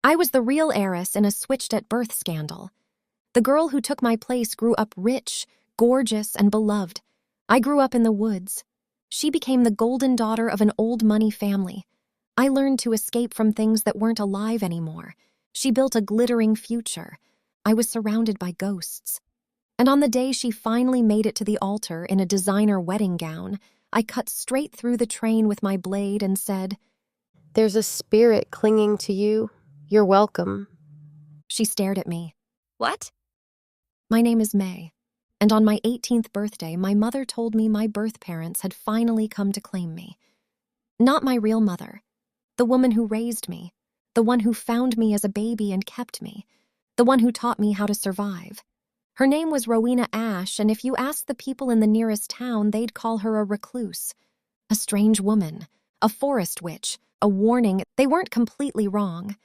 I was the real heiress in a switched-at-birth scandal. The girl who took my place grew up rich, gorgeous, and beloved. I grew up in the woods. She became the golden daughter of an old money family. I learned to escape from things that weren't alive anymore. She built a glittering future. I was surrounded by ghosts. And on the day she finally made it to the altar in a designer wedding gown, I cut straight through the train with my blade and said, "There's a spirit clinging to you. You're welcome." She stared at me. What? My name is May, and on my 18th birthday, my mother told me my birth parents had finally come to claim me. Not my real mother, the woman who raised me, the one who found me as a baby and kept me, the one who taught me how to survive. Her name was Rowena Ash, and if you asked the people in the nearest town, they'd call her a recluse, a strange woman, a forest witch, a warning. They weren't completely wrong.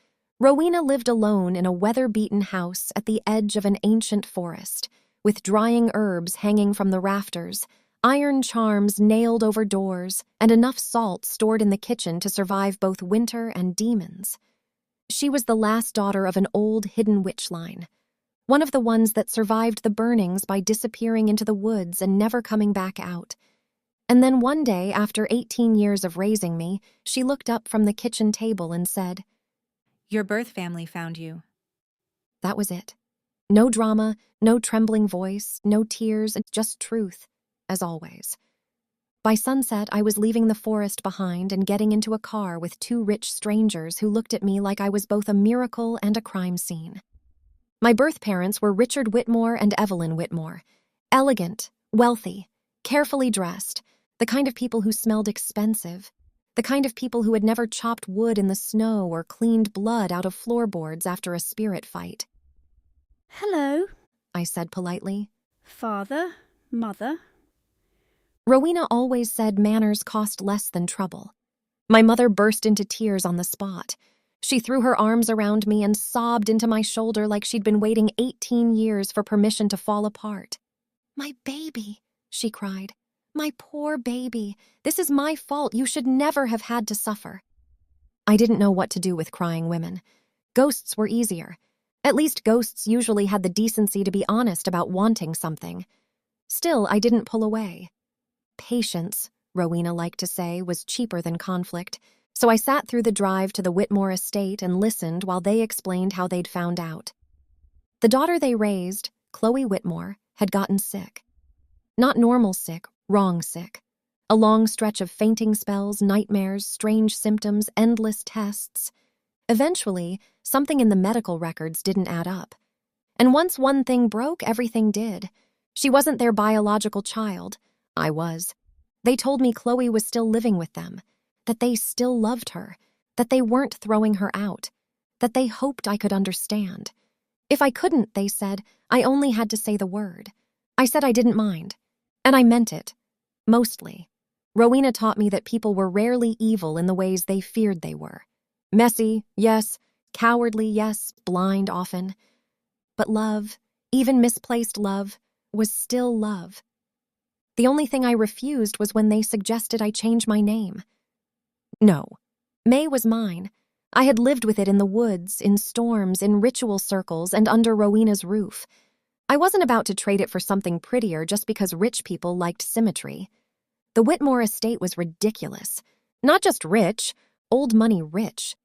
Rowena lived alone in a weather-beaten house at the edge of an ancient forest, with drying herbs hanging from the rafters, iron charms nailed over doors, and enough salt stored in the kitchen to survive both winter and demons. She was the last daughter of an old hidden witch line, one of the ones that survived the burnings by disappearing into the woods and never coming back out. And then one day, after 18 years of raising me, she looked up from the kitchen table and said, "Your birth family found you." That was it. No drama, no trembling voice, no tears, just truth, as always. By sunset, I was leaving the forest behind and getting into a car with two rich strangers who looked at me like I was both a miracle and a crime scene. My birth parents were Richard Whitmore and Evelyn Whitmore. Elegant, wealthy, carefully dressed, the kind of people who smelled expensive, the kind of people who had never chopped wood in the snow or cleaned blood out of floorboards after a spirit fight. "Hello," I said politely. "Father, Mother." Rowena always said manners cost less than trouble. My mother burst into tears on the spot. She threw her arms around me and sobbed into my shoulder like she'd been waiting 18 years for permission to fall apart. "My baby," she cried. "My poor baby. This is my fault. You should never have had to suffer." I didn't know what to do with crying women. Ghosts were easier. At least ghosts usually had the decency to be honest about wanting something. Still, I didn't pull away. Patience, Rowena liked to say, was cheaper than conflict, so I sat through the drive to the Whitmore estate and listened while they explained how they'd found out. The daughter they raised, Chloe Whitmore, had gotten sick. Not normal sick, wrong sick. A long stretch of fainting spells, nightmares, strange symptoms, endless tests. Eventually, something in the medical records didn't add up. And once one thing broke, everything did. She wasn't their biological child. I was. They told me Chloe was still living with them, that they still loved her, that they weren't throwing her out, that they hoped I could understand. If I couldn't, they said, I only had to say the word. I said I didn't mind. And I meant it. Mostly. Rowena taught me that people were rarely evil in the ways they feared they were. Messy, yes. Cowardly, yes. Blind, often. But love, even misplaced love, was still love. The only thing I refused was when they suggested I change my name. No. May was mine. I had lived with it in the woods, in storms, in ritual circles, and under Rowena's roof. I wasn't about to trade it for something prettier just because rich people liked symmetry. The Whitmore estate was ridiculous. Not just rich, old money rich.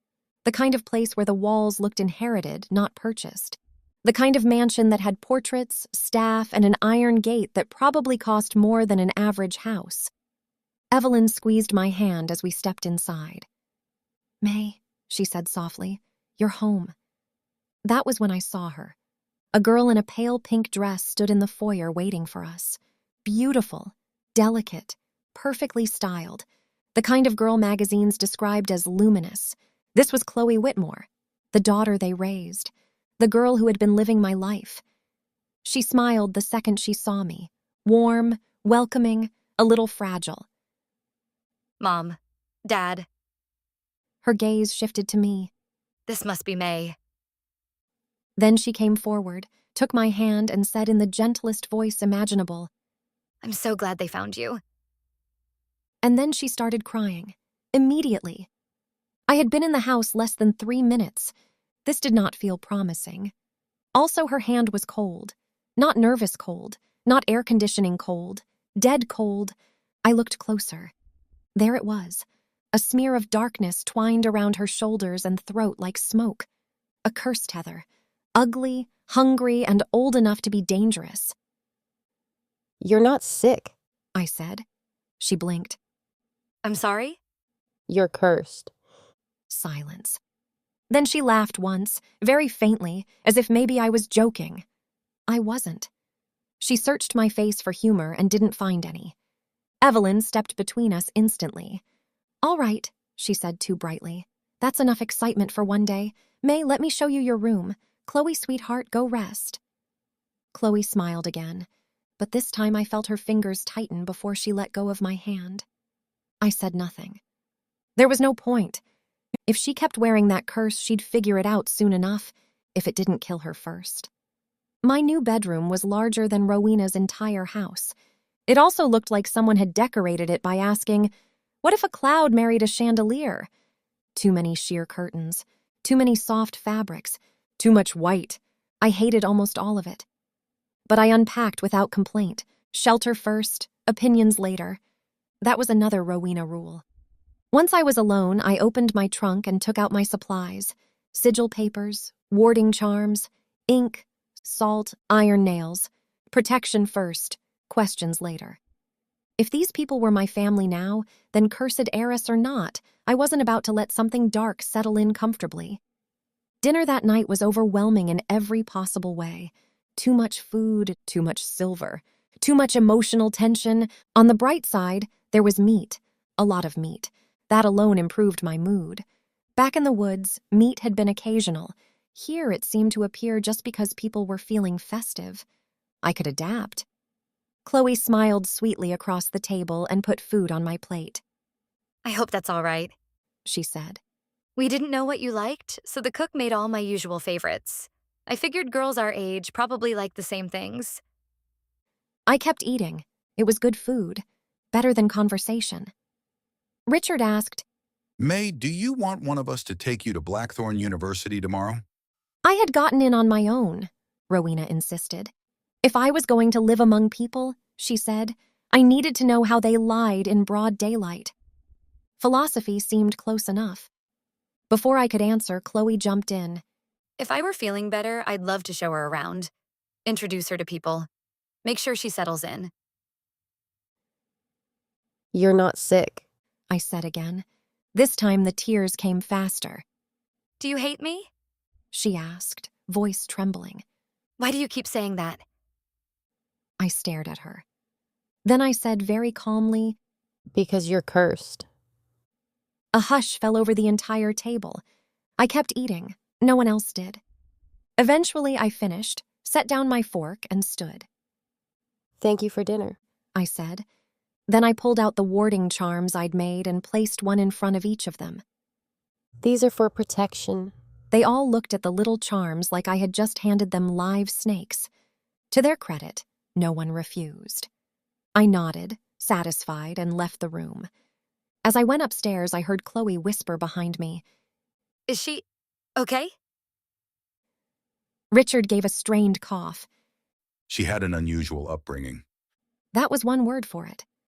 The kind of place where the walls looked inherited, not purchased. The kind of mansion that had portraits, staff, and an iron gate that probably cost more than an average house. Evelyn squeezed my hand as we stepped inside. "May," she said softly, "you're home." That was when I saw her. A girl in a pale pink dress stood in the foyer waiting for us. Beautiful, delicate, perfectly styled. The kind of girl magazines described as luminous. This was Chloe Whitmore, the daughter they raised, the girl who had been living my life. She smiled the second she saw me, warm, welcoming, a little fragile. Mom, Dad, Her gaze shifted to me. this must be May. Then she came forward, took my hand, and said in the gentlest voice imaginable, I'm so glad they found you. and then she started crying. Immediately. I had been in the house less than 3 minutes. This did not feel promising. Also, her hand was cold. Not nervous cold, not air conditioning cold, dead cold. I looked closer. There it was, a smear of darkness twined around her shoulders and throat like smoke. A curse tether, ugly, hungry, and old enough to be dangerous. You're not sick. I said. She blinked. I'm sorry? You're cursed. Silence. Then she laughed once, very faintly, as if maybe I was joking. I wasn't. She searched my face for humor and didn't find any. Evelyn stepped between us instantly. All right, she said too brightly. That's enough excitement for one day. May, let me show you your room. Chloe, sweetheart, go rest. Chloe smiled again, but this time I felt her fingers tighten before she let go of my hand. I said nothing. There was no point. If she kept wearing that curse, she'd figure it out soon enough, if it didn't kill her first. My new bedroom was larger than Rowena's entire house. It also looked like someone had decorated it by asking, what if a cloud married a chandelier? Too many sheer curtains, too many soft fabrics, too much white. I hated almost all of it. But I unpacked without complaint. Shelter first, opinions later. That was another Rowena rule. Once I was alone, I opened my trunk and took out my supplies. Sigil papers, warding charms, ink, salt, iron nails. Protection first, questions later. If these people were my family now, then cursed heiress or not, I wasn't about to let something dark settle in comfortably. Dinner that night was overwhelming in every possible way. Too much food, too much silver, too much emotional tension. On the bright side, there was meat, a lot of meat. That alone improved my mood. Back in the woods, meat had been occasional. Here it seemed to appear just because people were feeling festive. I could adapt. Chloe smiled sweetly across the table and put food on my plate. I hope that's all right. She said. We didn't know what you liked, so the cook made all my usual favorites. I figured girls our age probably like the same things. I kept eating. It was good food. Better than conversation. Richard asked, May, do you want one of us to take you to Blackthorn University tomorrow? I had gotten in on my own, Rowena insisted. If I was going to live among people, she said, I needed to know how they lied in broad daylight. Philosophy seemed close enough. Before I could answer, Chloe jumped in. If I were feeling better, I'd love to show her around. Introduce her to people. Make sure she settles in. You're not sick. I said again. This time the tears came faster. Do you hate me? She asked, voice trembling. Why do you keep saying that? I stared at her. Then I said very calmly, Because you're cursed. A hush fell over the entire table. I kept eating. No one else did. Eventually, I finished, set down my fork, and stood. Thank you for dinner. I said. Then I pulled out the warding charms I'd made and placed one in front of each of them. These are for protection. They all looked at the little charms like I had just handed them live snakes. To their credit, no one refused. I nodded, satisfied, and left the room. As I went upstairs, I heard Chloe whisper behind me. Is she okay? Richard gave a strained cough. She had an unusual upbringing. That was one word for it.